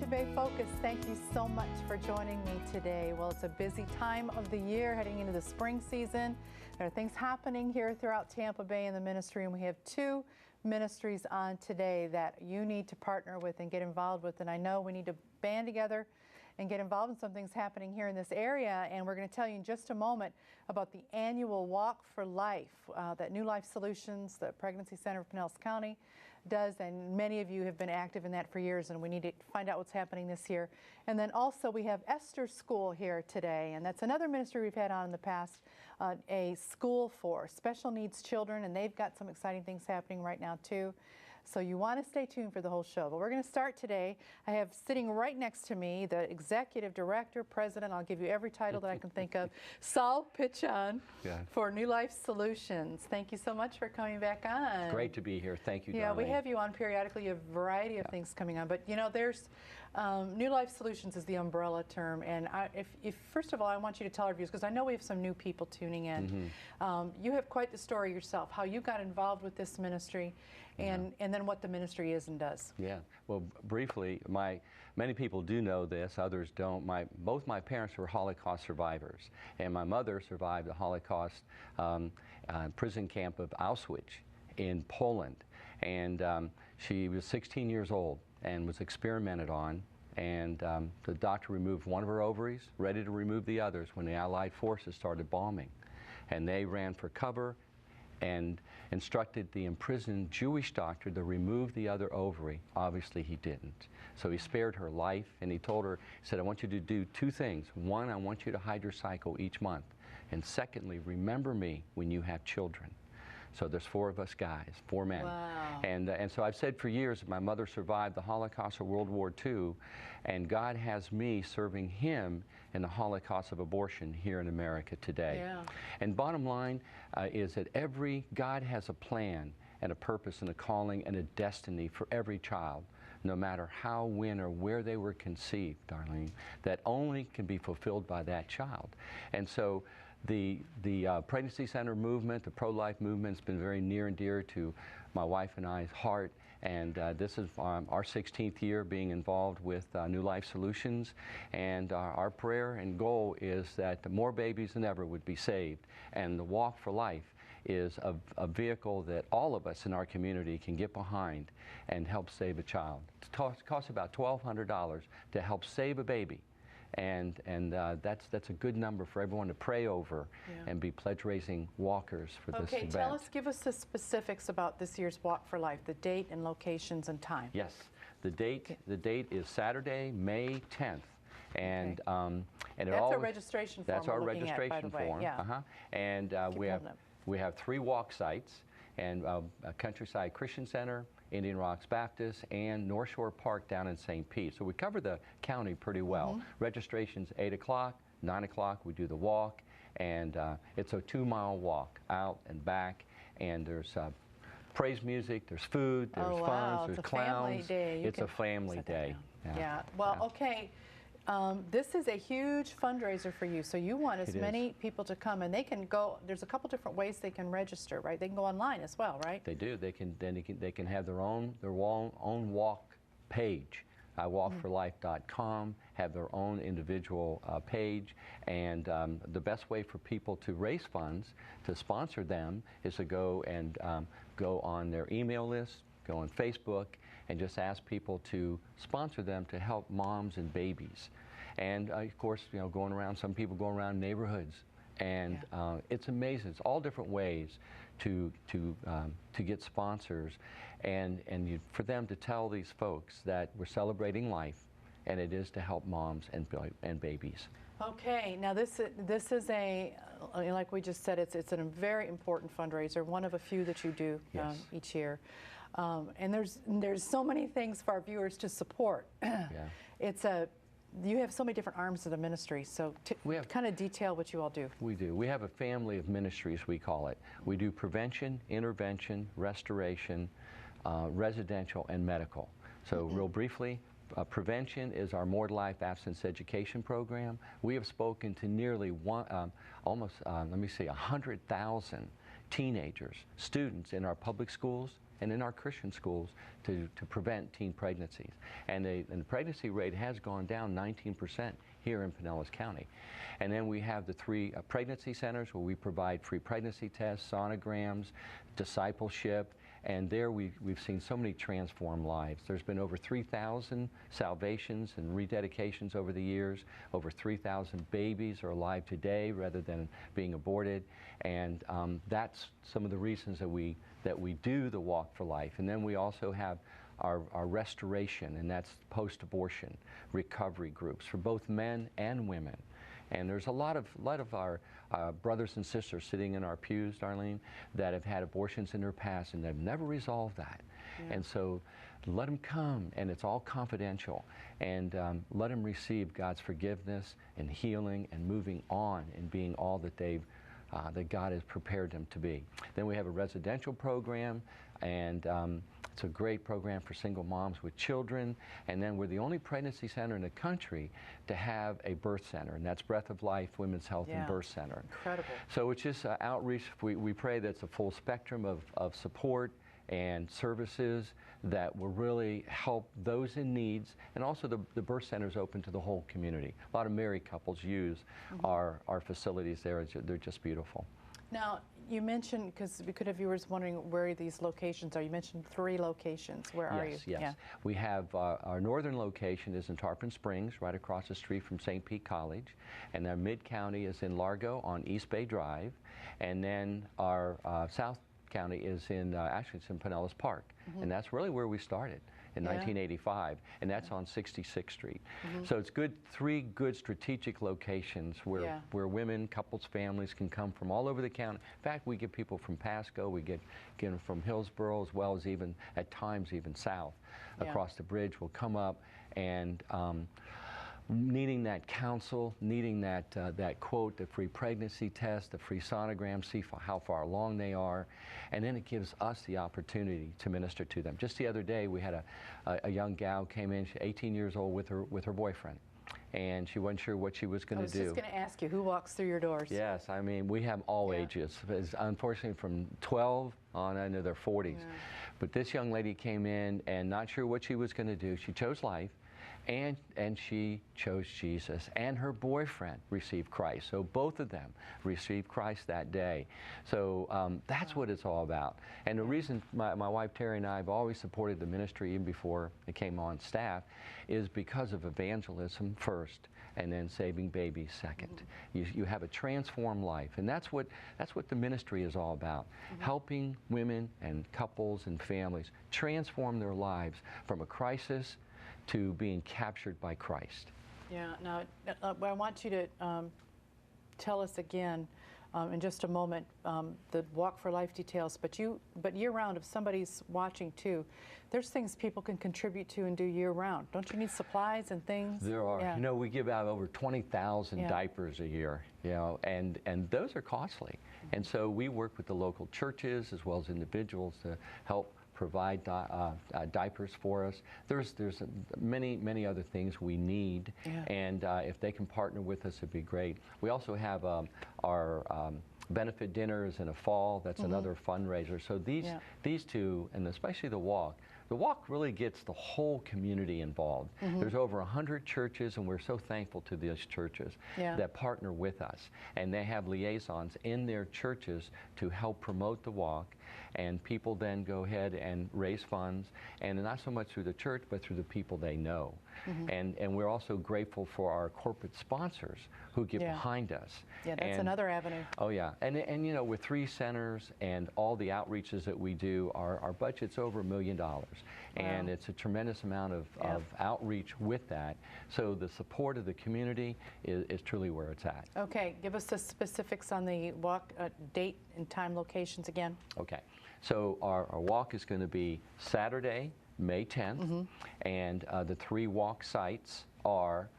Bay Focus, thank you so much for joining me today. Well, it's a busy time of the year heading into the spring season. There are things happening here throughout Tampa Bay in the ministry, and we have two ministries on today that you need to partner with and get involved with. And I know we need to band together and get involved in some things happening here in this area. And we're going to tell you in just a moment about the annual Walk for Life that New Life Solutions, the Pregnancy Center of Pinellas County, does, and many of you have been active in that for years, and we need to find out what's happening this year. And then also we have Esther School here today, and that's another ministry we've had on in the past, a school for special needs children, and they've got some exciting things happening right now too. So you want to stay tuned for the whole show. But we're going to start today. I have sitting right next to me the Executive Director, President, I'll give you every title that I can think of, Saul Pitchon for New Life Solutions. Thank you so much for coming back on. It's great to be here. Thank you, Darlene. Yeah, we have you on periodically. You have a variety of things coming on. But, you know, there's New Life Solutions is the umbrella term. And if first of all, I want you to tell our viewers, because I know we have some new people tuning in. You have quite the story yourself, how you got involved with this ministry and then what the ministry is and does. Yeah, well, briefly, many people do know this, others don't. Both my parents were Holocaust survivors, and my mother survived the Holocaust prison camp of Auschwitz in Poland, and she was 16 years old and was experimented on, and the doctor removed one of her ovaries, ready to remove the others when the Allied forces started bombing, and they ran for cover and instructed the imprisoned Jewish doctor to remove the other ovary. Obviously he didn't. So he spared her life, and he told her, he said, I want you to do two things. One, I want you to hide your cycle each month. And secondly, remember me when you have children. So there's four of us guys, four men. Wow. And so I've said for years, my mother survived the Holocaust of World War II, and God has me serving him in the Holocaust of abortion here in America today. Yeah. And bottom line is that God has a plan and a purpose and a calling and a destiny for every child, no matter how, when, or where they were conceived, Darlene, that only can be fulfilled by that child. And so the Pregnancy Center movement, the pro-life movement, has been very near and dear to my wife and I's heart, and this is our 16th year being involved with New Life Solutions, and our prayer and goal is that more babies than ever would be saved, and the Walk for Life is a vehicle that all of us in our community can get behind and help save a child. It costs about $1,200 to help save a baby. And that's a good number for everyone to pray over and be pledge-raising walkers for this event. Okay, give us the specifics about this year's Walk for Life, the date and locations and time. Yes, the date is Saturday, May 10th. And that's our registration form. That's our registration form. Yeah. And we have 3 walk sites, and Countryside Christian Center, Indian Rocks Baptist, and North Shore Park down in St. Pete. So we cover the county pretty well. Registration's 8 o'clock, 9 o'clock we do the walk, and it's a 2-mile walk out and back, and there's praise music, there's food, there's fun, there's clowns. It's a family day. Yeah. Well, okay. This is a huge fundraiser for you, so you want as many people to come, and they can go. There's a couple different ways they can register, right? They can go online as well, right? They do. They can have their own walk page. iwalkforlife.com, have their own individual page, and the best way for people to raise funds to sponsor them is to go on their email list, go on Facebook, and just ask people to sponsor them to help moms and babies. And of course, you know, some people go around neighborhoods, and it's amazing. It's all different ways to get sponsors, and for them to tell these folks that we're celebrating life, and it is to help moms and babies. Okay, now this is like we just said, it's a very important fundraiser, one of a few that you do each year. And there's so many things for our viewers to support. You have so many different arms of the ministry, so kind of detail what you all do. We do. We have a family of ministries, we call it. We do prevention, intervention, restoration, residential, and medical. So real briefly, prevention is our More Life Absence Education program. We have spoken to nearly 100,000 teenagers, students in our public schools, and in our Christian schools to prevent teen pregnancies. And the pregnancy rate has gone down 19% here in Pinellas County. And then we have the 3 pregnancy centers where we provide free pregnancy tests, sonograms, discipleship, and there we've seen so many transformed lives. There's been over 3,000 salvations and rededications over the years. Over 3,000 babies are alive today rather than being aborted, and that's some of the reasons that we do the Walk for Life. And then we also have our restoration, and that's post-abortion recovery groups for both men and women. And there's a lot of our brothers and sisters sitting in our pews, Darlene, that have had abortions in their past and they've never resolved that. Yeah. And so let them come, and it's all confidential, and let them receive God's forgiveness and healing and moving on and being all that that God has prepared them to be. Then we have a residential program, and it's a great program for single moms with children. And then we're the only pregnancy center in the country to have a birth center, and that's Breath of Life Women's Health and Birth Center. Incredible. So it's just outreach. We pray that it's a full spectrum of support and services that will really help those in needs. And also the birth center is open to the whole community. A lot of married couples use our facilities there. They're just beautiful. Now, you mentioned, because we could have viewers wondering where these locations are. You mentioned 3 locations. Where are you? Yes. Yeah. We have our northern location is in Tarpon Springs, right across the street from St. Pete College. And our mid-county is in Largo on East Bay Drive. And then our south county is in, actually it's in Pinellas Park. And that's really where we started in 1985, and that's on 66th Street. So it's 3 good strategic locations where women, couples, families can come from all over the county. In fact, we get people from Pasco, we get them from Hillsborough, as well as even at times even south across the bridge will come up, and needing that counsel, needing that quote, the free pregnancy test, the free sonogram, see how far along they are, and then it gives us the opportunity to minister to them. Just the other day, we had a young gal came in, she's 18 years old with her boyfriend, and she wasn't sure what she was going to do. I was just going to ask you, who walks through your doors? Yes, I mean, we have all ages, unfortunately from 12 on into their 40s. But this young lady came in and not sure what she was going to do. She chose life. And she chose Jesus, and her boyfriend received Christ. So both of them received Christ that day. So that's what it's all about. And the reason my wife Terry and I have always supported the ministry even before it came on staff is because of evangelism first, and then saving babies second. You have a transformed life, and that's what the ministry is all about. Helping women and couples and families transform their lives from a crisis to being captured by Christ. Yeah. Now, I want you to tell us again in just a moment the Walk for Life details. But year-round, if somebody's watching too, there's things people can contribute to and do year-round. Don't you need supplies and things? There are. Yeah. You know, we give out over 20,000 diapers a year. You know, and those are costly. And so we work with the local churches as well as individuals to help provide diapers for us. There's many other things we need, and if they can partner with us, it'd be great. We also have our benefit dinners in the fall. That's another fundraiser. So these two, and especially the walk really gets the whole community involved. There's over 100 churches, and we're so thankful to these churches that partner with us. And they have liaisons in their churches to help promote the walk, and people then go ahead and raise funds, and not so much through the church, but through the people they know. And we're also grateful for our corporate sponsors who get behind us. Yeah, that's another avenue. Oh yeah, and you know, with 3 centers and all the outreaches that we do, our budget's over $1 million. And it's a tremendous amount of outreach with that. So the support of the community is truly where it's at. Okay, give us the specifics on the walk, date and time locations again. Okay, so our walk is going to be Saturday, May 10th, and the 3 walk sites are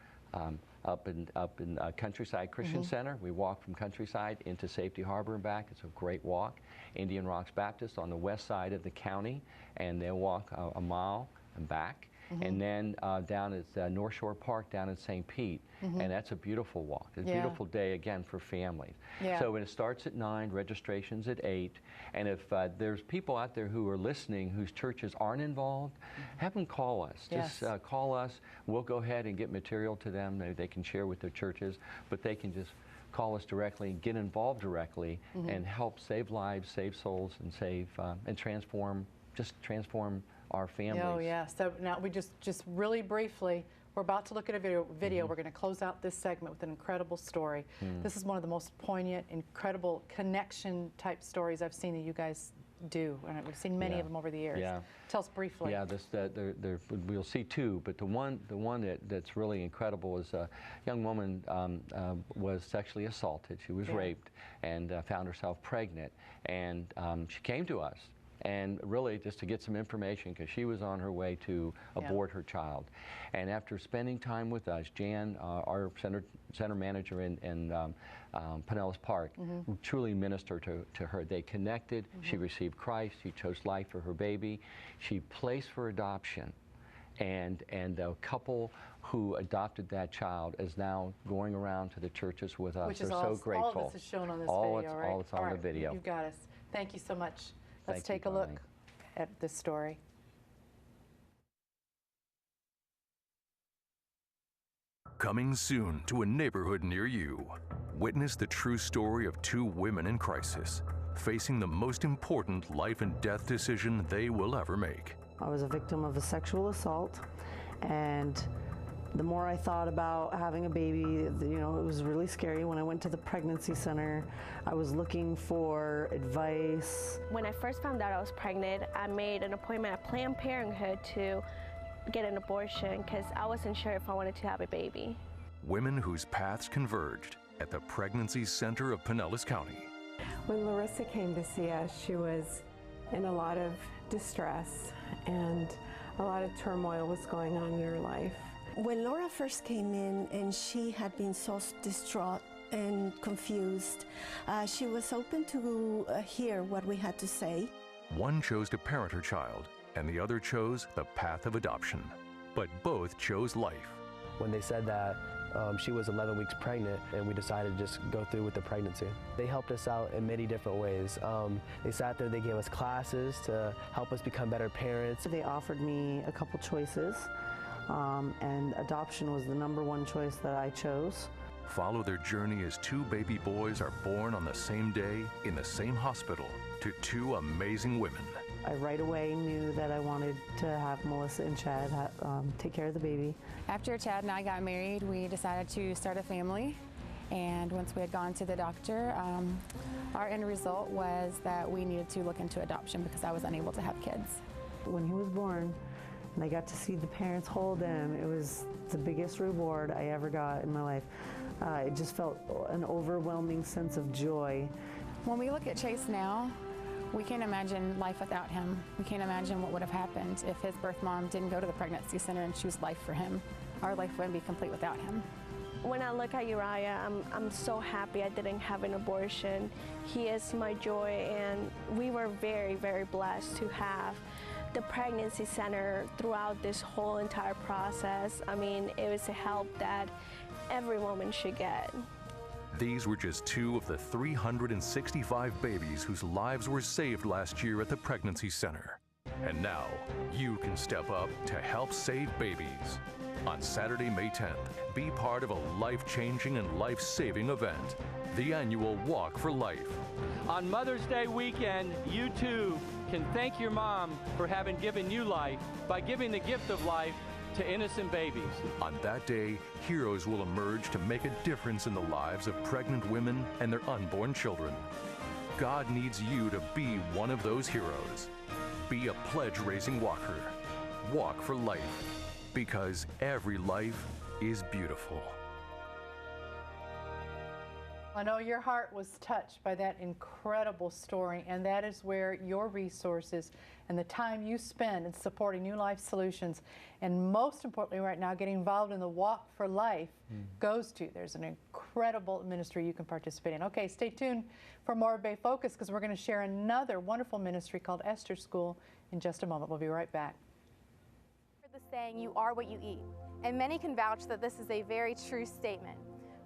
up in Countryside Christian Center. We walk from Countryside into Safety Harbor and back. It's a great walk. Indian Rocks Baptist on the west side of the county, and they'll walk a mile and back. and then down at North Shore Park down in St. Pete, and that's a beautiful walk. It's a beautiful day again for families. So when it starts at 9, registration's at 8, and if there's people out there who are listening whose churches aren't involved, have them call us. Just call us. We'll go ahead and get material to them. They can share with their churches, but they can just call us directly, get involved directly, and help save lives, save souls, and save and transform our families. Oh yeah. So now we just really briefly, we're about to look at a video. We're going to close out this segment with an incredible story. This is one of the most poignant, incredible connection type stories I've seen that you guys do, and we've seen many of them over the years. Tell us briefly. Yeah, we'll see 2, but the one that's really incredible is a young woman was sexually assaulted. She was raped and found herself pregnant, and she came to us. And really just to get some information because she was on her way to abort her child. And after spending time with us, Jan, our center manager in Pinellas Park, who truly ministered to her. They connected, she received Christ, she chose life for her baby, she placed for adoption. And the couple who adopted that child is now going around to the churches with us. Which is so grateful. All of this is shown on this video, right? All it's on the video. You've got us. Thank you so much. Let's take a Darlene. look at this story. Coming soon to a neighborhood near you. Witness the true story of 2 women in crisis, facing the most important life and death decision they will ever make. I was a victim of a sexual assault, and the more I thought about having a baby, you know, it was really scary. When I went to the pregnancy center, I was looking for advice. When I first found out I was pregnant, I made an appointment at Planned Parenthood to get an abortion because I wasn't sure if I wanted to have a baby. Women whose paths converged at the Pregnancy Center of Pinellas County. When Larissa came to see us, she was in a lot of distress and a lot of turmoil was going on in her life. When Laura first came in and she had been so distraught and confused, she was open to hear what we had to say. One chose to parent her child, and the other chose the path of adoption. But both chose life. When they said that she was 11 weeks pregnant, and we decided to just go through with the pregnancy. They helped us out in many different ways. They sat there, they gave us classes to help us become better parents. They offered me a couple choices, and adoption was the #1 choice that I chose. Follow their journey as 2 baby boys are born on the same day in the same hospital to 2 amazing women. I right away knew that I wanted to have Melissa and Chad take care of the baby. After Chad and I got married, we decided to start a family. And once we had gone to the doctor, our end result was that we needed to look into adoption because I was unable to have kids. When he was born, and I got to see the parents hold him, it was the biggest reward I ever got in my life. It just felt an overwhelming sense of joy. When we look at Chase now, we can't imagine life without him. We can't imagine what would have happened if his birth mom didn't go to the pregnancy center and choose life for him. Our life wouldn't be complete without him. When I look at Uriah, I'm so happy I didn't have an abortion. He is my joy, and we were very, very blessed to have the pregnancy center throughout this whole entire process. I mean, it was a help that every woman should get. These were just 2 of the 365 babies whose lives were saved last year at the Pregnancy Center. And now, you can step up to help save babies. On Saturday, May 10th, be part of a life-changing and life-saving event, the annual Walk for Life. On Mother's Day weekend, you too can thank your mom for having given you life by giving the gift of life to innocent babies. On that day, heroes will emerge to make a difference in the lives of pregnant women and their unborn children. God needs you to be one of those heroes. Be a pledge-raising walker. Walk for life, because every life is beautiful. I know your heart was touched by that incredible story, and that is where your resources and the time you spend in supporting New Life Solutions, and most importantly right now getting involved in the Walk for Life goes to. There's an incredible ministry you can participate in. Okay, stay tuned for more Bay Focus because we're going to share another wonderful ministry called Esther School in just a moment. We'll be right back. The saying, "You are what you eat," and many can vouch that this is a very true statement.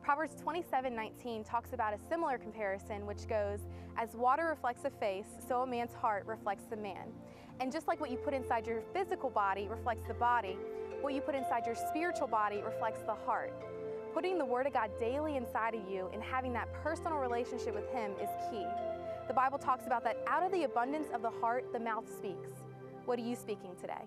Proverbs 27:19 talks about a similar comparison, which goes, "As water reflects a face, so a man's heart reflects the man." And just like what you put inside your physical body reflects the body, what you put inside your spiritual body reflects the heart. Putting the Word of God daily inside of you and having that personal relationship with Him is key. The Bible talks about that out of the abundance of the heart, the mouth speaks. What are you speaking today?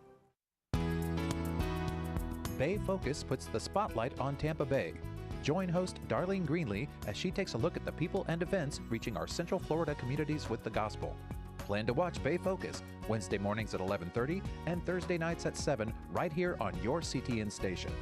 Bay Focus puts the spotlight on Tampa Bay. Join host Darlene Greenlee as she takes a look at the people and events reaching our Central Florida communities with the gospel. Plan to watch Bay Focus Wednesday mornings at 11:30 and Thursday nights at 7 right here on your CTN station.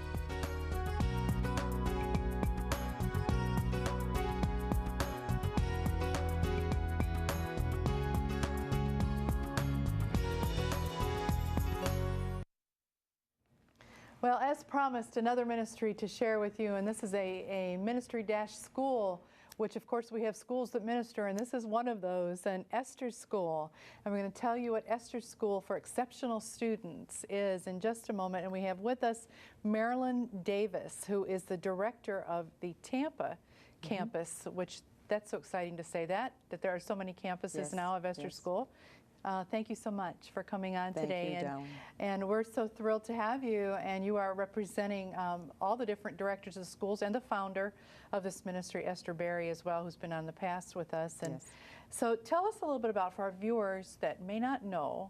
Well, as promised, another ministry to share with you, and this is a ministry-school, which of course we have schools that minister, and this is one of those, an Esther School. And we're going to tell you what Esther School for Exceptional Students is in just a moment. And we have with us Marilyn Davis, who is the director of the Tampa campus, which that's so exciting to say that there are so many campuses now of Esther School. Thank you so much for coming on today. And we're so thrilled to have you. And you are representing all the different directors of the schools and the founder of this ministry, Esther Berry, as well, who's been on the past with us. And so tell us a little bit about, for our viewers that may not know,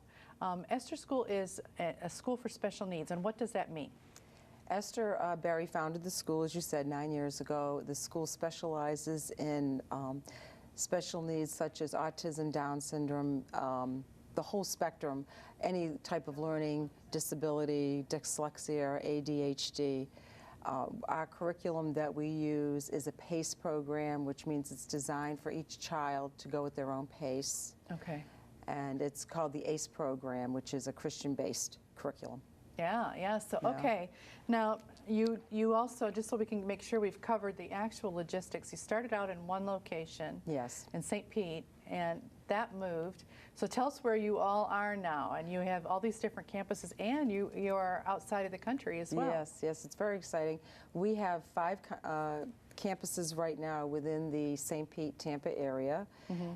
Esther School is a school for special needs. And what does that mean? Esther Berry founded the school, as you said, 9 years ago. The school specializes in special needs such as autism, Down syndrome, the whole spectrum, any type of learning disability, dyslexia, ADHD. Our curriculum that we use is a PACE program, which means it's designed for each child to go at their own pace. Okay. And it's called the ACE program, which is a Christian-based curriculum. Yeah. So, okay. Now, you also, just so we can make sure we've covered the actual logistics, you started out in one location. Yes. In St. Pete, and that moved. So tell us where you all are now, and you have all these different campuses, and you are outside of the country as well. Yes, it's very exciting. We have 5 campuses right now within the St. Pete, Tampa area,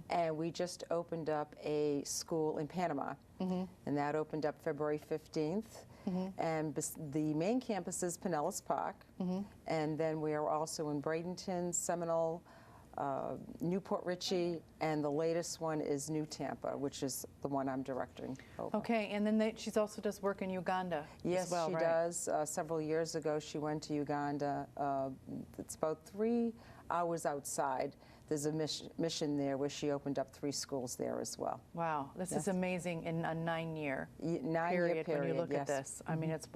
and we just opened up a school in Panama, and that opened up February 15th. And the main campus is Pinellas Park, and then we are also in Bradenton, Seminole, Newport Richey, and the latest one is New Tampa, which is the one I'm directing over. Okay, and then she also does work in Uganda as well, she right? does. Several years ago, she went to Uganda. It's about 3 hours outside. There's a mission there where she opened up 3 schools there as well. Wow, this is amazing in a 9-year period when you look at this. I mean, let's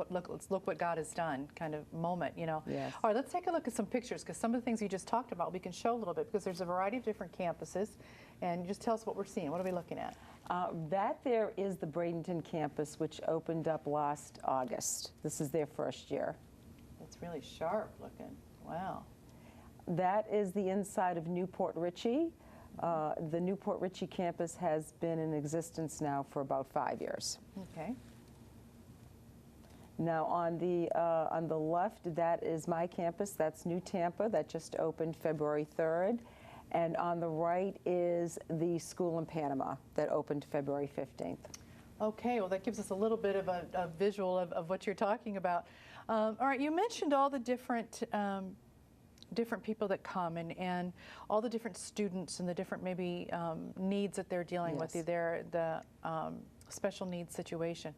look what God has done kind of moment, you know. Yes. All right, let's take a look at some pictures, because some of the things you just talked about we can show a little bit, because there's a variety of different campuses. And just tell us what we're seeing. What are we looking at? That there is the Bradenton campus, which opened up last August. This is their first year. It's really sharp looking. Wow. That is the inside of Newport Richey. The Newport Richey campus has been in existence now for about 5 years. Okay. Now on the left, that is my campus. That's New Tampa. That just opened February 3rd. And on the right is the school in Panama that opened February 15th. Okay, well that gives us a little bit of a visual of what you're talking about. All right, you mentioned all the different people that come and all the different students and the different maybe needs that they're dealing with, the special needs situation.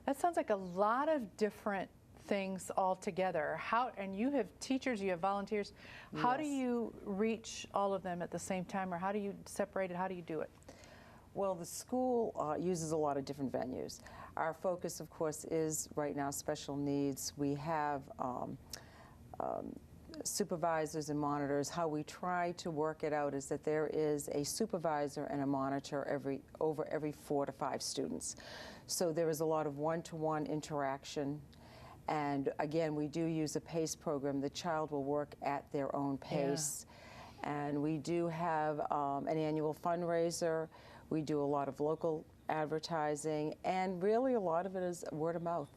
That sounds like a lot of different things all together. And you have teachers, you have volunteers. How do you reach all of them at the same time, or how do you separate it? How do you do it? Well, the school uses a lot of different venues. Our focus, of course, is right now special needs. We have supervisors and monitors. How we try to work it out is that there is a supervisor and a monitor over every 4 to 5 students. So there is a lot of one-to-one interaction. And again, we do use a PACE program. The child will work at their own pace. And we do have an annual fundraiser. We do a lot of local advertising, and really a lot of it is word of mouth.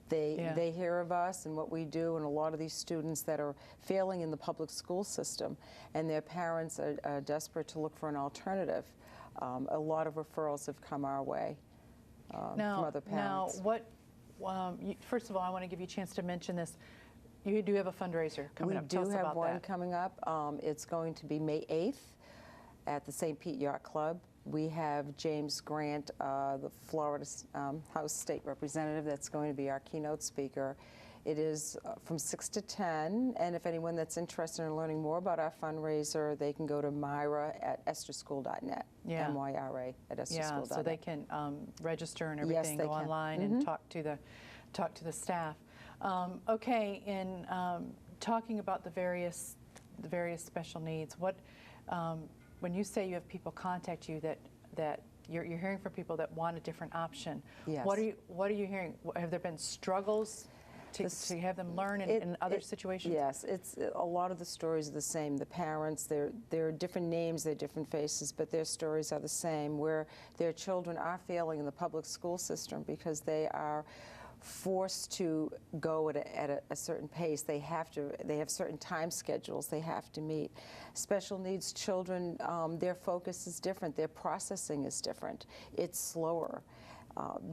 They hear of us and what we do, and a lot of these students that are failing in the public school system, and their parents are desperate to look for an alternative. A lot of referrals have come our way from other parents. Now, first of all, I want to give you a chance to mention this. You do have a fundraiser coming up. Tell us about that. We do have one coming up. It's going to be May 8th at the St. Pete Yacht Club. We have James Grant, the Florida House State Representative, that's going to be our keynote speaker. It is from 6 to 10, and if anyone that's interested in learning more about our fundraiser, they can go to Myra at esterschool.net, MYRA at esterschool.net. Yeah, so they can register and everything, go online and talk to the staff. Okay, in talking about the various special needs, when you say you have people contact you that you're hearing from people that want a different option, what are you hearing? Have there been struggles to have them learn in other situations? Yes, a lot of the stories are the same. The parents, they're different names, they're different faces, but their stories are the same, where their children are failing in the public school system because they are forced to go at a certain pace. They have certain time schedules they have to meet. Special needs children, their focus is different, their processing is different. It's slower.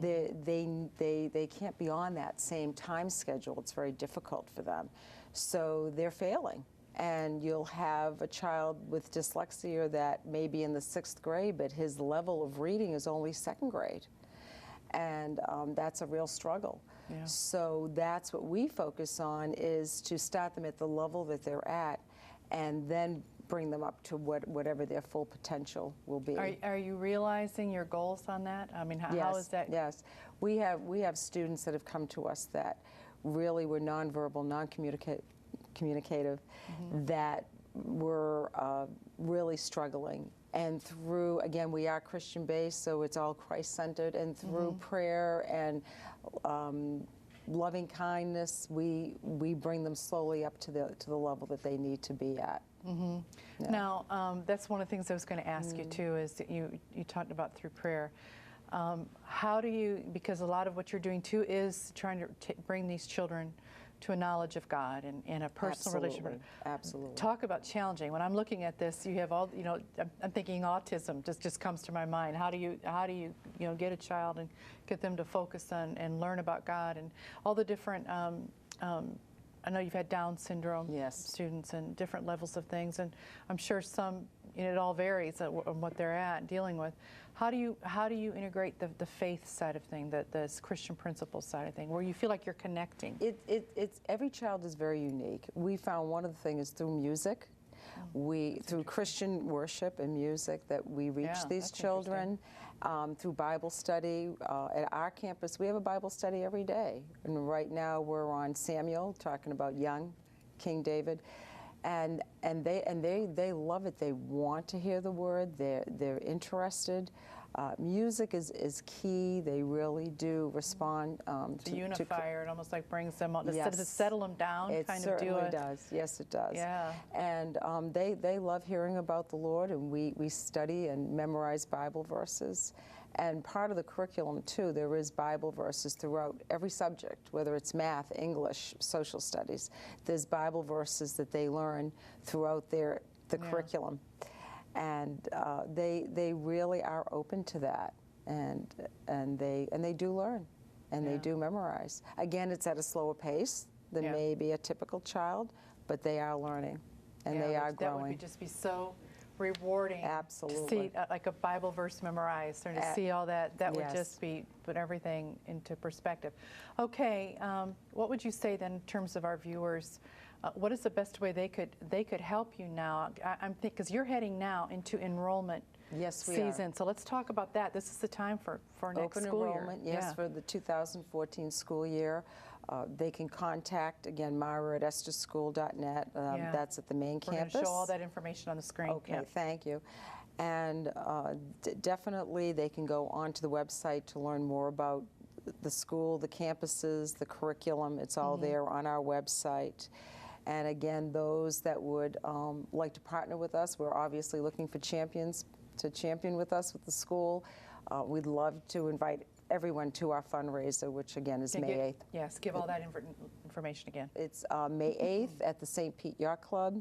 They can't be on that same time schedule. It's very difficult for them. So they're failing. And you'll have a child with dyslexia that may be in the 6th grade, but his level of reading is only 2nd grade. And that's a real struggle. Yeah. So that's what we focus on, is to start them at the level that they're at and then bring them up to whatever their full potential will be. Are you realizing your goals on that? I mean, how is that? Yes. We have students that have come to us that really were nonverbal, non-communicative, that were really struggling. And through, again, we are Christian-based, so it's all Christ-centered, and through prayer and loving kindness, we bring them slowly up to the level that they need to be at. Now, that's one of the things I was going to ask you too, is that you talked about through prayer. How do you, because a lot of what you're doing too is trying to bring these children to a knowledge of God and a personal relationship. Absolutely. Talk about challenging. When I'm looking at this, you have all, I'm thinking autism just comes to my mind. How do you get a child and get them to focus on and learn about God and all the different, I know you've had Down syndrome students and different levels of things, and I'm sure some, it all varies on what they're at dealing with. How do you integrate the faith side of thing, the Christian principles side of thing, where you feel like you're connecting? Every child is very unique. We found one of the things is through music. Through Christian worship and music, that we reach these children. Through Bible study. At our campus, we have a Bible study every day. And right now we're on Samuel, talking about young King David. And they love it. They want to hear the word. They're interested. Music is key. They really do respond to unifier. It almost like brings them up, instead of settle them down. It certainly does. Yes, it does. Yeah. And they love hearing about the Lord, and we study and memorize Bible verses. And part of the curriculum too, there is Bible verses throughout every subject, whether it's math, English, social studies. There's Bible verses that they learn throughout the curriculum. And they really are open to that, and they do learn, and they do memorize. Again, it's at a slower pace than maybe a typical child, but they are learning, and they are growing. That would just be so rewarding. Absolutely. To see like a Bible verse memorized, or to see all that. That would just put everything into perspective. Okay, what would you say then in terms of our viewers? What is the best way they could help you now? I'm thinking, because you're heading now into enrollment season. So let's talk about that. This is the time for next Open school enrollment, year. yes, for the 2014 school year. They can contact, again, Myra at esterschool.net. That's at the main campus. We're going to show all that information on the screen. Okay, thank you. And definitely they can go onto the website to learn more about the school, the campuses, the curriculum. It's all there on our website. And again, those that would like to partner with us, we're obviously looking for champions to champion with us with the school. We'd love to invite everyone to our fundraiser, which again is May 8th. Yes, give all that information again. It's May 8th at the St. Pete Yacht Club.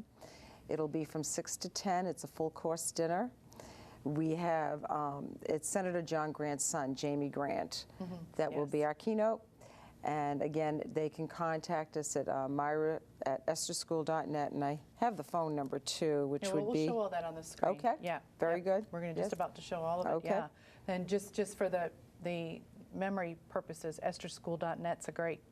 It'll be from 6 to 10. It's a full course dinner. We have, it's Senator John Grant's son, Jamie Grant, that will be our keynote. And again, they can contact us at myra@esterschool.net, and I have the phone number too, which would we'll be. show all that on the screen. Okay. Yeah. Very good. We're going to just about to show all of it. Okay. Yeah. And just for the memory purposes, esterschool.net's a great.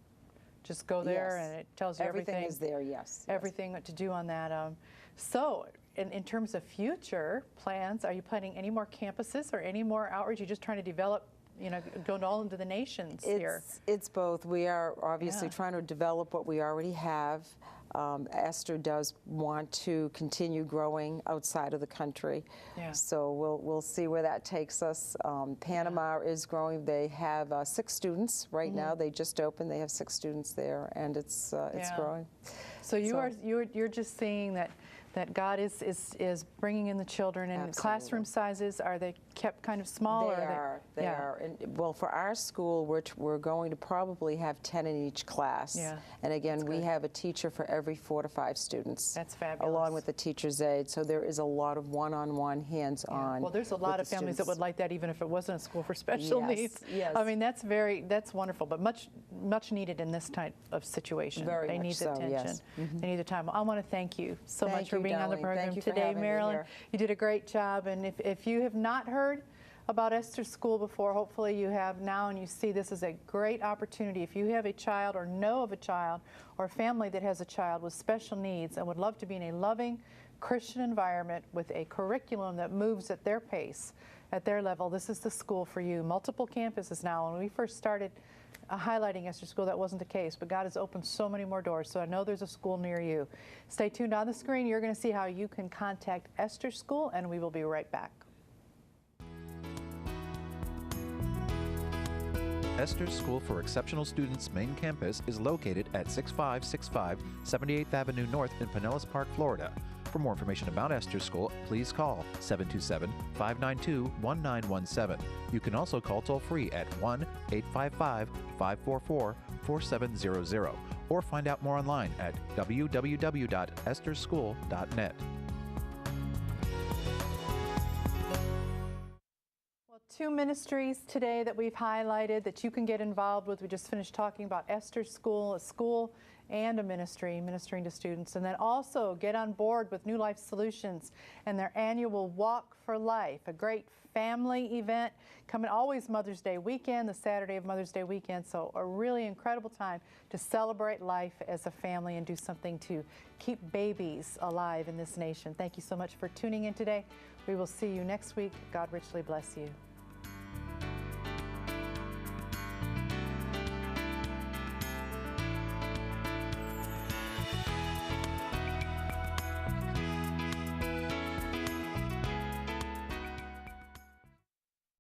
Just go there and it tells you everything. Everything is there. Yes. Everything to do on that. So, in terms of future plans, are you planning any more campuses or any more outreach? You're just trying to develop, going all into the nations here. It's both. We are obviously trying to develop what we already have. Esther does want to continue growing outside of the country. Yeah. So we'll see where that takes us. Panama is growing. They have 6 students right now. They just opened. They have 6 students there, and it's growing. So you're just seeing that God is bringing in the children, and classroom sizes, are they kept kind of small? They are. And, well, for our school, we're going to probably have 10 in each class. Yeah. And again, we have a teacher for every 4 to 5 students. That's fabulous. Along with the teacher's aide. So there is a lot of one-on-one, hands-on. Well, there's a lot of families that would like that, even if it wasn't a school for special needs. Yes. I mean, that's wonderful, but much needed in this type of situation. They need the attention. Yes. They need the time. I want to thank you so much for being on the Darlene. program Thank you for today, having me Marilyn. here. You did a great job, and if you have not heard about Esther School before, hopefully you have now, and you see this is a great opportunity. If you have a child or know of a child or a family that has a child with special needs and would love to be in a loving Christian environment with a curriculum that moves at their pace, at their level, this is the school for you. Multiple campuses now. When we first started highlighting Esther School, that wasn't the case, but God has opened so many more doors, so I know there's a school near you. Stay tuned on the screen. You're going to see how you can contact Esther School, and we will be right back. Esther's School for Exceptional Students main campus is located at 6565 78th Avenue North in Pinellas Park, Florida. For more information about Esther's School, please call 727-592-1917. You can also call toll-free at 1-855-544-4700 or find out more online at www.esterschool.net. 2 ministries today that we've highlighted that you can get involved with. We just finished talking about Esther School, a school and a ministry, ministering to students. And then also get on board with New Life Solutions and their annual Walk for Life, a great family event coming always Mother's Day weekend, the Saturday of Mother's Day weekend. So a really incredible time to celebrate life as a family and do something to keep babies alive in this nation. Thank you so much for tuning in today. We will see you next week. God richly bless you.